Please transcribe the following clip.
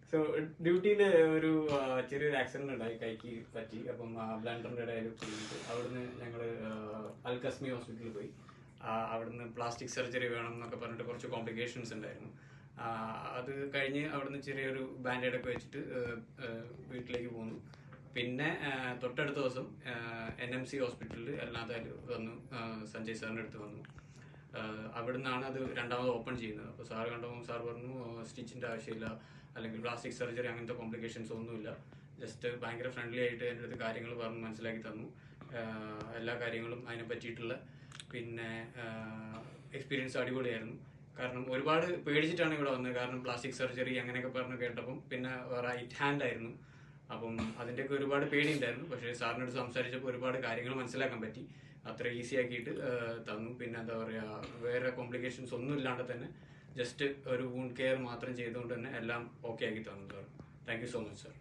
So ഡ്യൂട്ടിയിൽ ഒരു ചെറിയൊരു ആക്സിഡന്റ് ഉണ്ടായി, കൈക്ക് പറ്റി. അപ്പം ബ്ലണ്ടറിന്റെ ഇടയിൽ കൊണ്ടിട്ട് അവിടുന്ന് ഞങ്ങൾ അൽകസ്മി ഹോസ്പിറ്റലിൽ പോയി. അവിടുന്ന് പ്ലാസ്റ്റിക് സർജറി വേണം എന്നൊക്കെ പറഞ്ഞിട്ട് കുറച്ച് കോംപ്ലിക്കേഷൻസ് ഉണ്ടായിരുന്നു. അത് കഴിഞ്ഞ് അവിടുന്ന് ചെറിയൊരു ബാൻഡേഡൊക്കെ വെച്ചിട്ട് വീട്ടിലേക്ക് പോന്നു. പിന്നെ തൊട്ടടുത്ത ദിവസം NMC ഹോസ്പിറ്റലിൽ എല്ലാതായാലും വന്നു, സഞ്ജയ് സാറിൻ്റെ അടുത്ത് വന്നു. അവിടെ നിന്നാണ് അത് രണ്ടാമത് ഓപ്പൺ ചെയ്യുന്നത്. അപ്പോൾ സാർ കണ്ടപ്പോൾ സാർ പറഞ്ഞു സ്റ്റിച്ചിൻ്റെ ആവശ്യമില്ല, അല്ലെങ്കിൽ പ്ലാസ്റ്റിക് സർജറി അങ്ങനത്തെ കോംപ്ലിക്കേഷൻസ് ഒന്നുമില്ല. ജസ്റ്റ് ഭയങ്കര ഫ്രണ്ട്ലി ആയിട്ട് എൻ്റെ അടുത്ത് കാര്യങ്ങൾ പറഞ്ഞ് മനസ്സിലാക്കി തന്നു. എല്ലാ കാര്യങ്ങളും അതിനെ പറ്റിയിട്ടുള്ള പിന്നെ എക്സ്പീരിയൻസ് അടിപൊളിയായിരുന്നു. കാരണം ഒരുപാട് പേടിച്ചിട്ടാണ് ഇവിടെ വന്നത്. കാരണം പ്ലാസ്റ്റിക് സർജറി അങ്ങനെയൊക്കെ പറഞ്ഞ് കേട്ടപ്പം പിന്നെ റൈറ്റ് ഹാൻഡ് ആയിരുന്നു. അപ്പം അതിൻ്റെയൊക്കെ ഒരുപാട് പേടിയുണ്ടായിരുന്നു. പക്ഷേ സാറിനോട് സംസാരിച്ചപ്പോൾ ഒരുപാട് കാര്യങ്ങൾ മനസ്സിലാക്കാൻ പറ്റി. അത്ര ഈസി ആക്കിയിട്ട് തന്നു. പിന്നെ എന്താ പറയുക, വേറെ കോംപ്ലിക്കേഷൻസ് ഒന്നും ഇല്ലാണ്ട് തന്നെ ജസ്റ്റ് ഒരു വൂണ്ട് കെയർ മാത്രം ചെയ്തുകൊണ്ട് തന്നെ എല്ലാം ഓക്കെ ആക്കി തന്നു sir. Thank you so much sir.